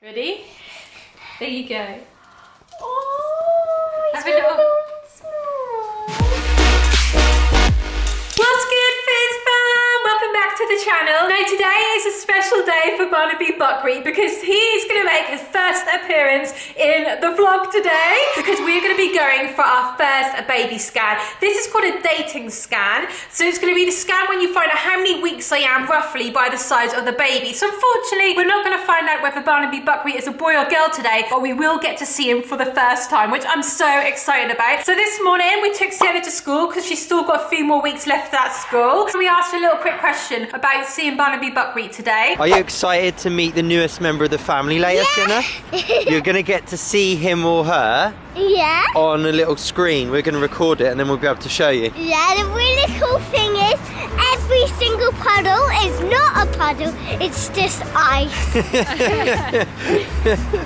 Ready? There you go. Oh, have a little. What's good, Fizz fam? Welcome back to the channel. Now today is a special day for Barnaby Buckwheat because he's going to make his first appearance in the vlog today because we're going to be going for our first baby scan. This is called a dating scan. So it's going to be the scan when you find out how many weeks I am roughly by the size of the baby. So unfortunately, we're not going to find out whether Barnaby Buckwheat is a boy or girl today, but we will get to see him for the first time, which I'm so excited about. So this morning we took Sienna to school because she's still got a few more weeks left at school. So we asked her a little quick question about seeing Barnaby Buckwheat today. Are you excited to meet the newest member of the family later, Sienna? You're going to get to see him or her on a little screen. We're going to record it and then we'll be able to show you. Yeah, the really cool thing is every single puddle is not a puddle, it's just ice.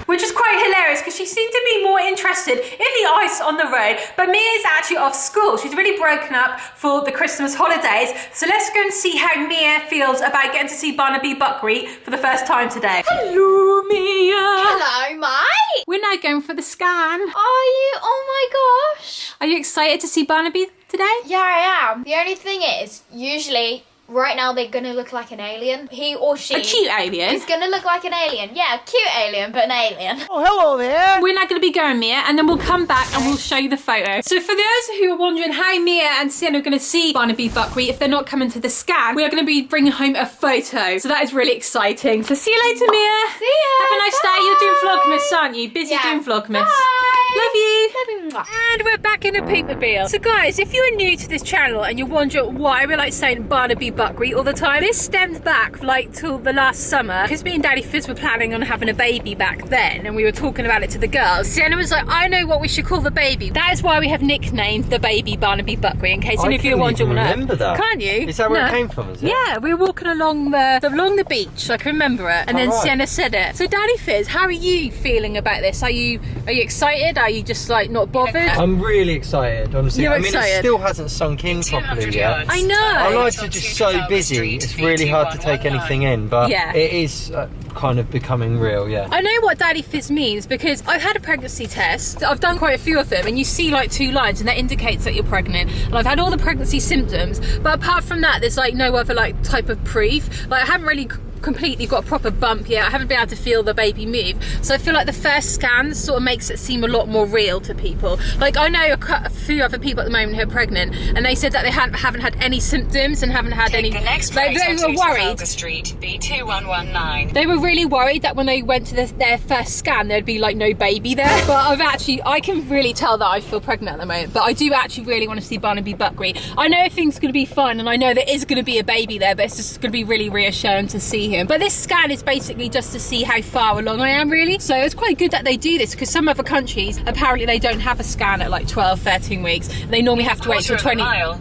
Which is quite hilarious because she seemed to be more interested in the ice on the road, but Mia's actually off school. She's really broken up for the Christmas holidays. So let's go and see how Mia feels about getting to see Barnaby Buckwheat for the first time today. Hello, Mia. Hello, mate. We're now going for the scan. Are you? Oh my gosh. Are you excited to see Barnaby today? Yeah, I am. The only thing is, usually, right now they're gonna look like an alien. He or she. A cute alien. Is gonna look like an alien. Yeah, a cute alien, but an alien. Oh, hello there. We're now going to be going, Mia, and then we'll come back and we'll show you the photo. So for those who are wondering how Mia and Sienna are going to see Barnaby Buckwheat if they're not coming to the scan, we are going to be bringing home a photo. So that is really exciting. So see you later, Mia. See ya. Have a nice day. You're doing Vlogmas, aren't you? Busy doing Vlogmas. Bye. Love you. Love you. And we're back in the Peepmobile. So guys, if you're new to this channel and you're wondering why we're like saying Barnaby Buckwheat all the time, this stemmed back like till the last summer because me and Daddy Fizz were planning on having a baby back then and we were talking about it to the girls. Sienna was like, I know what we should call the baby. That is why we have nicknamed the baby Barnaby Buckwheat, in case any of you are wondering. Remember that? Can't you? Is that where it came from, is it? Yeah, we were walking along the beach. I can remember it. And then Sienna said it. So Daddy Fizz, how are you feeling about this? Are you excited? Are you just like not bothered? I'm really excited, honestly. You're I mean, excited? it still hasn't sunk in properly yet. I know. Our lives are just so busy, it's really hard to take anything in, but it is kind of becoming real, I know what Daddy Fizz means because I've had a pregnancy test. I've done quite a few of them and you see like 2 lines and that indicates that you're pregnant. And I've had all the pregnancy symptoms, but apart from that, there's like no other like type of proof. Like I haven't really completely got a proper bump yet. I haven't been able to feel the baby move, so I feel like the first scan sort of makes it seem a lot more real to people. Like I know a few other people at the moment who are pregnant and they said that they haven't had any symptoms and haven't had any, like they were worried. Street, B2119. They were really worried that when they went to their first scan there'd be like no baby there, but I can really tell that I feel pregnant at the moment. But I do actually really want to see Barnaby Buckwheat. I know everything's going to be fine and I know there is going to be a baby there, but it's just going to be really reassuring to see him. But this scan is basically just to see how far along I am, really. So it's quite good that they do this because some other countries apparently they don't have a scan at like 12-13 weeks. They normally have to wait till 20.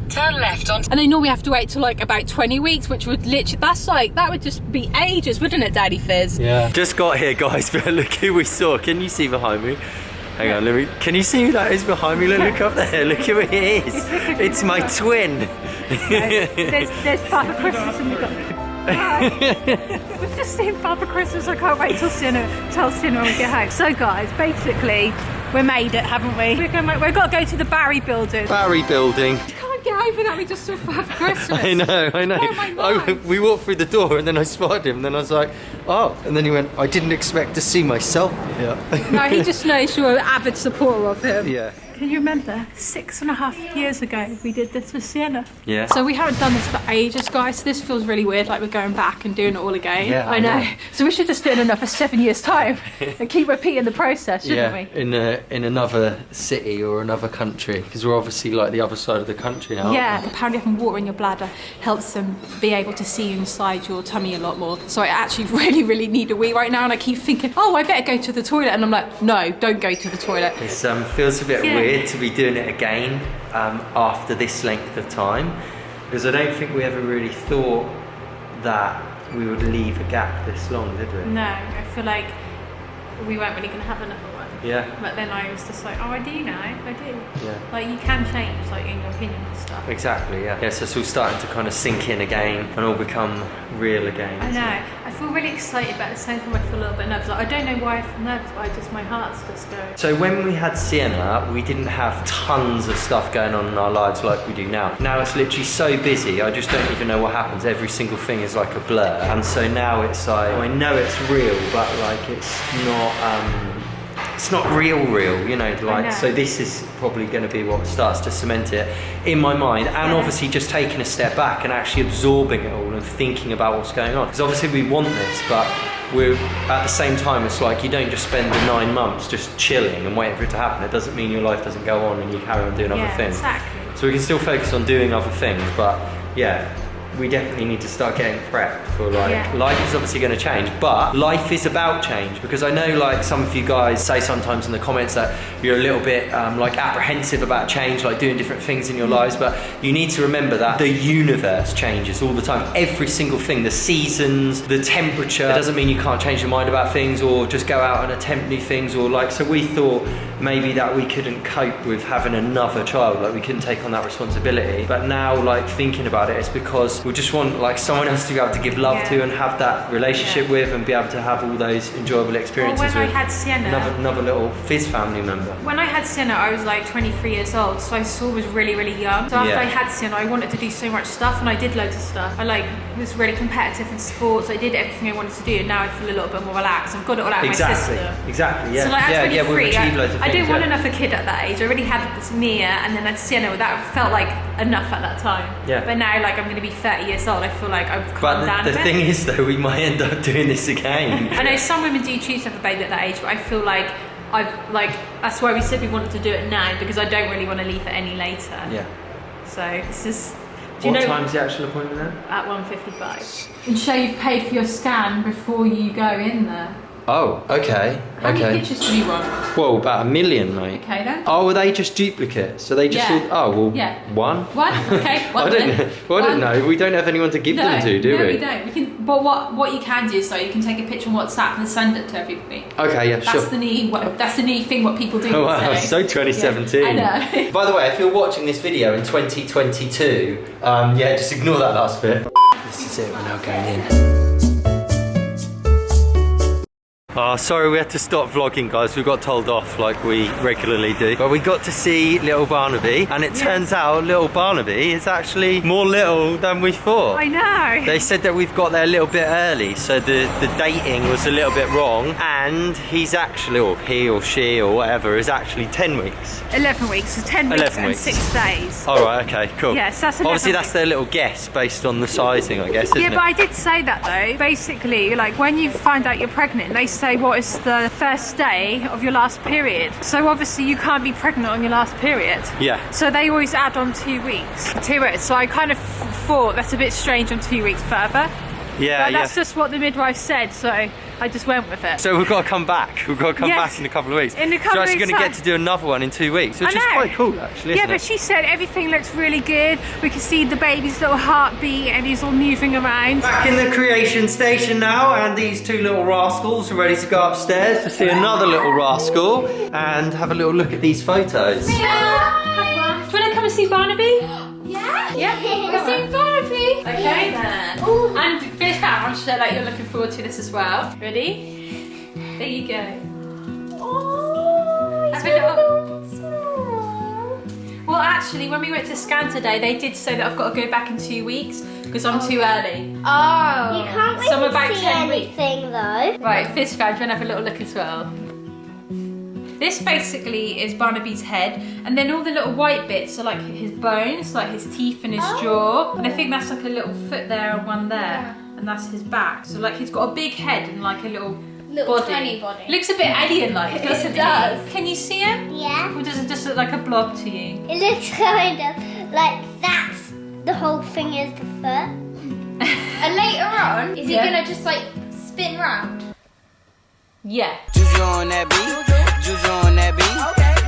Turn left on. And they normally have to wait till like about 20 weeks, which would literally, that would just be ages, wouldn't it, Daddy Fizz? Yeah. Just got here, guys, but look who we saw. Can you see behind me? Hang on, can you see who that is behind me? Look up there, look who it is. It's my twin. There's Father Christmas and we've got... We've just seen Father Christmas. I can't wait till Sienna when we get home. So guys, basically we made it, haven't we? We've got to go to the Barry building. Barry building. I can't get over that we just saw Father Christmas. I know. We walked through the door and then I spotted him and then I was like, oh, and then he went, I didn't expect to see myself here. No, he just knows you're an avid supporter of him. Yeah. Can you remember 6.5 years ago we did this with Sienna? Yeah. So we haven't done this for ages, guys, so this feels really weird, like we're going back and doing it all again. Yeah, I know. So we should just do it another 7 years time and keep repeating the process, shouldn't we? In another city or another country, because we're obviously like the other side of the country now. Yeah, apparently having water in your bladder helps them be able to see inside your tummy a lot more. So I actually really need a wee right now and I keep thinking, oh, I better go to the toilet, and I'm like, no, don't go to the toilet. It feels a bit weird to be doing it again after this length of time, because I don't think we ever really thought that we would leave a gap this long, did we? No, I feel like we weren't really going to have another one. Yeah. But then I was just like, oh, I do now, I do. Yeah. Like, you can change, like, in your opinion and stuff. Exactly, yeah. Yeah, so it's all starting to kind of sink in again and all become real again. I know. I feel really excited, but at the same time I feel a little bit nervous. Like, I don't know why I feel nervous, but my heart's just going. So when we had Sienna, we didn't have tons of stuff going on in our lives like we do now. Now it's literally so busy, I just don't even know what happens. Every single thing is like a blur. And so now it's like, I know it's real, but like it's not real, you know, like, so this is probably going to be what starts to cement it in my mind, and obviously just taking a step back and actually absorbing it all and thinking about what's going on, because obviously we want this, but we're at the same time, it's like you don't just spend the 9 months just chilling and waiting for it to happen. It doesn't mean your life doesn't go on and you carry on doing other things. Exactly. So we can still focus on doing other things, but yeah, we definitely need to start getting prepped for like, life is obviously going to change, but life is about change, because I know like some of you guys say sometimes in the comments that you're a little bit like apprehensive about change, like doing different things in your lives, but you need to remember that the universe changes all the time. Every single thing, the seasons, the temperature, it doesn't mean you can't change your mind about things or just go out and attempt new things, or like, so we thought maybe that we couldn't cope with having another child, like we couldn't take on that responsibility, but now like thinking about it, it's because we just want like someone else to be able to give love to and have that relationship with, and be able to have all those enjoyable experiences when I with had Sienna, another little Fizz family member. When I had Sienna, I was like 23 years old, so I still was really, really young. So after I had Sienna, I wanted to do so much stuff, and I did loads of stuff. I like was really competitive in sports. I did everything I wanted to do, and now I feel a little bit more relaxed. I've got it all out of my system. Exactly, yeah. So like, at 23, we've achieved loads of I things, didn't want another kid at that age. I already had this Mia, and then I had Sienna. That felt like enough at that time. Yeah. But now, like, I'm going to be 30 years old. I feel like I've calmed down a bit. The thing is, though, we might end up doing this again. I know some women do choose to have a baby at that age, but I feel like that's why we said we wanted to do it now, because I don't really want to leave it any later. Yeah. So this is. What time's the actual appointment then? At 1:55. And show you've paid for your scan before you go in there. Oh, okay. How many pictures do you want? Well, about 1 million, mate. Okay then. Oh, were they just duplicates? So they just one? One? Okay. One I don't know. Well, I don't know. We don't have anyone to give them to, do we? No, we don't. We can. But what you can do is, you can take a picture on WhatsApp and send it to everybody. Okay, yeah, sure. That's the new thing. What people do. Oh wow, so 2017. Yeah, I know. By the way, if you're watching this video in 2022, just ignore that last bit. This is it. We're now going in. Oh, sorry we had to stop vlogging, guys. We got told off like we regularly do. But we got to see little Barnaby, and it turns out little Barnaby is actually more little than we thought. I know. They said that we've got there a little bit early, so the dating was a little bit wrong, and he's actually, or he or she or whatever, is actually 10 weeks. 11 weeks, so 10 weeks and 6 days. All right, okay, cool. Yes, that's 11 obviously weeks. That's their little guess based on the sizing, I guess, isn't it? Yeah, but I did say that though. Basically, like when you find out you're pregnant, they say what is the first day of your last period. So obviously you can't be pregnant on your last period. Yeah. So they always add on 2 weeks to it. So I kind of thought that's a bit strange on 2 weeks further. Yeah, but that's just what the midwife said, so I just went with it. So we've got to come back. We've got to come back in a couple of weeks. In a couple so of weeks. actually going to get to do another one in 2 weeks, which is quite cool, actually. Yeah, isn't but it? she said everything looks really good. We can see the baby's little heartbeat, and he's all moving around. Back in the creation station now, and these two little rascals are ready to go upstairs to see another little rascal and have a little look at these photos. Do you want to come and see Barnaby? Yeah, we're seeing Barnaby. Okay then. Ooh. And Fizz fam, I'm sure like you're looking forward to this as well. Ready? There you go. Oh, Have a little. Well, actually, when we went to scan today, they did say that I've got to go back in 2 weeks because I'm too early. Oh. You can't So I'm really about see 10 weeks. anything though. Right, Fizz fam, do you want to have a little look as well? This basically is Barnaby's head, and then all the little white bits are like his bones, like his teeth and his jaw. And I think that's like a little foot there and one there, and that's his back. So like he's got a big head and like a little body. Tiny body. Looks a bit alien-like, doesn't it? does. Can you see him? Yeah. Or does it just look like a blob to you? It looks kind of like that's the whole thing is the foot. And later on, is he Yeah. gonna just like spin round? Yeah. Juju on that beat, juju on that beat,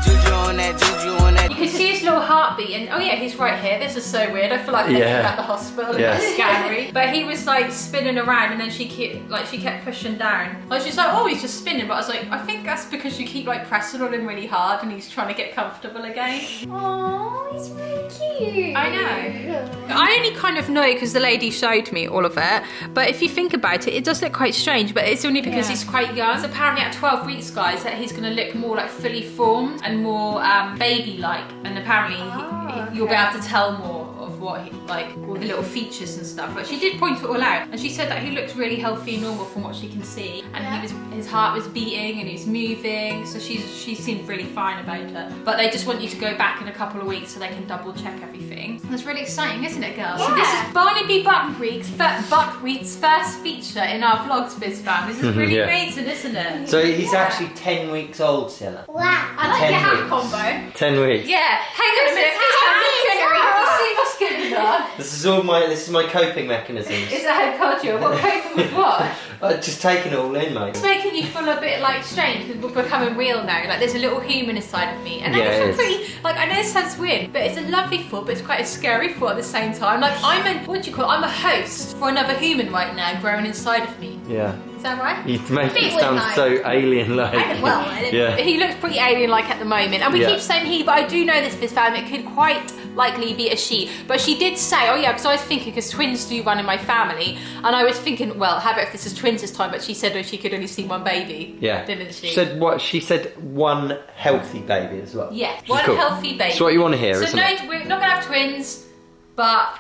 juju on that, juju on that. You can see his little heartbeat, and oh yeah, he's right here. This is so weird. I feel like thinking about the hospital. Yeah. It's scary. But he was like spinning around, and then she kept pushing down. Like she's like, oh, he's just spinning. But I was like, I think that's because you keep like pressing on him really hard, and he's trying to get comfortable again. Oh, he's really cute. I know. I only kind of know because the lady showed me all of it. But if you think about it, it does look quite strange. But it's only because he's quite young. So apparently at 12 weeks, guys, that he's going to look more like fully formed and more baby-like. And apparently you'll be able to tell more of what he, like all the little features and stuff. But she did point it all out, and she said that he looks really healthy and normal from what she can see. And his heart was beating and he's moving. So she seemed really fine about it. But they just want you to go back in a couple of weeks so they can double check everything. That's really exciting, isn't it, girls? Yeah. So this is Barnaby Buckwheat's first feature in our vlogs, Fizz fam. This is really amazing, isn't it? So he's actually 10 weeks old, Sienna. Wow. I like 10 your hat weeks. combo. 10 weeks. Yeah, hang on a minute. See what's going on? This is my coping mechanisms. Is that how culture? What coping with what? Just taking it all in, mate. It's making you feel a bit like strange because we're becoming real now. Like there's a little human inside of me, and Yeah, I it feel is. pretty. Like I know this sounds weird, but it's a lovely thought, but it's quite a scary thought at the same time. Like I'm a host for another human right now, growing inside of me. Yeah. Is that right? You make Bit it sound weird, so alien-like. Yeah. He looks pretty alien-like at the moment, and we keep saying he, but I do know this Fizz fam. It could quite likely be a she. But she did say, oh yeah, because I was thinking, because twins do run in my family, and I was thinking, well, how about if this is twins this time? But she said, oh, she could only see one baby. Yeah. Didn't she? She said what? She said one healthy baby as well. Yeah, Which is one cool. healthy baby. That's what you want to hear, so isn't no, it? we're not gonna have twins, but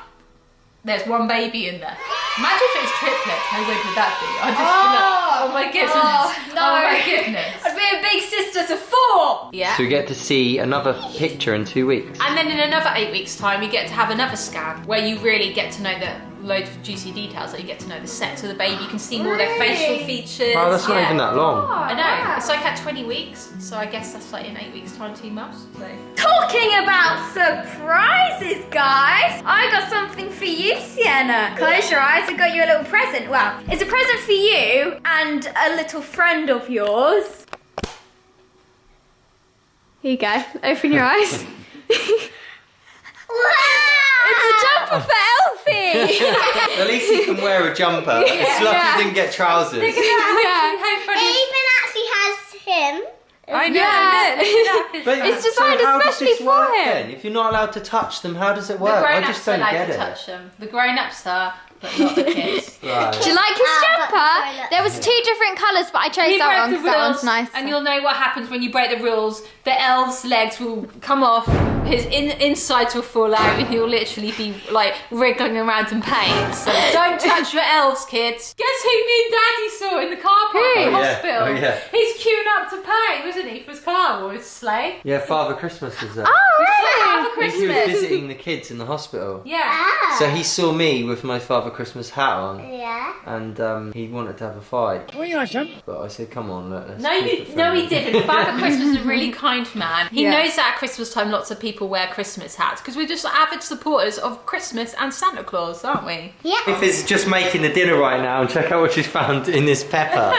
there's one baby in there. Imagine if it was triplets. How weird would that be? I just oh my goodness. Oh, no. Oh my goodness. I'd be a big sister to 4. Yeah. So we get to see another picture in 2 weeks. And then in another 8 weeks' time, you get to have another scan where you really get to know the loads of juicy details. That you get to know the sex of the baby. You can see more of their facial features. Oh, that's not even that long. I know. It's like at 20 weeks. So I guess that's like in 8 weeks' time, 2 months. So. Talking about surprises, guys, I got something for you, Sienna. Close your eyes, I got you a little present. Well, it's a present for you and a little friend of yours. Here you go. Open your eyes. It's a jumper for Elfie. At least he can wear a jumper. It's lucky he didn't get trousers. Look at that. How funny. It even actually has him. I know. Yeah. But It's designed how does especially this work for him. then? If you're not allowed to touch them, how does it The work? I grown-ups just are don't allowed get to it. touch them. The grown-ups are, but not the kids. Right. Do you like his but jumper? There was 2 different colours, but I chose You that break one the because that one's rules, nice. and you'll know what happens when you break the rules. The elf's legs will come off, his insides will fall out, and he'll literally be like wriggling around in pain. So don't touch your elves, kids. Guess who me and Daddy saw in the car park at the Who? hospital? Oh, yeah. He's queuing up to pay, wasn't he, for his car or his sleigh? Yeah, Father Christmas was there. Oh, Father I think he was Christmas. visiting the kids in the hospital. Yeah. Ah. So he saw me with my Father Christmas hat on, Yeah. and he wanted to have a fight. What are you on, son? But I said, come on, let's No, keep it friendly. he didn't. Father Christmas is a really kind man. He Yeah. knows that at Christmas time lots of people wear Christmas hats because we're just avid supporters of Christmas and Santa Claus, aren't we? Yeah. If it's just making the dinner right now, and check out what she's found in this pepper.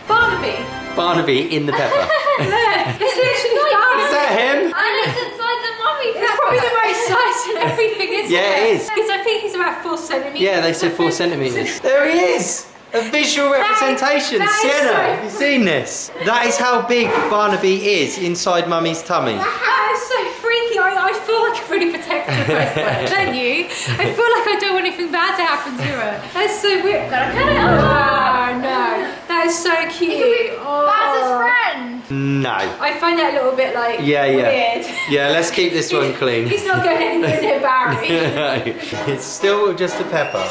Barnaby. Barnaby in the pepper. It's literally Barnaby. Is that him? and it's inside the mummy It's probably the right size and everything, isn't Yeah, it is. Because I think he's about 4 centimetres. Yeah, they said 4 centimetres. There he is! A visual representation. that is Sienna, so have you seen this? That is how big Barnaby is inside Mummy's tummy. That is so freaky. I feel like I'm really protective of her, don't you? I feel like I don't want anything bad to happen to her. That's so weird. Gotta cut it Oh, off. no. That is so cute. That's his friend. No. I find that a little bit like Yeah. weird. Yeah, let's keep this one clean. He's not going anywhere near Barry. It's still just a pepper.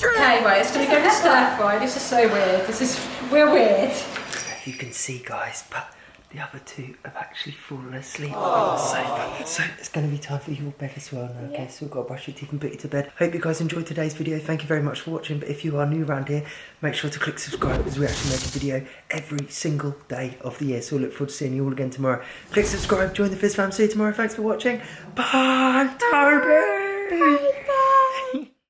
Okay, right, it's going to go to stir fry. This is so weird. We're weird. If you can see, guys, but the other 2 have actually fallen asleep on the sofa. So it's going to be time for your bed as well now, okay? So we've got to brush your teeth and put you to bed. Hope you guys enjoyed today's video. Thank you very much for watching. But if you are new around here, make sure to click subscribe because we actually make a video every single day of the year. So we'll look forward to seeing you all again tomorrow. Click subscribe, join the Fizz fam. See you tomorrow. Thanks for watching. Bye, Toby. Bye.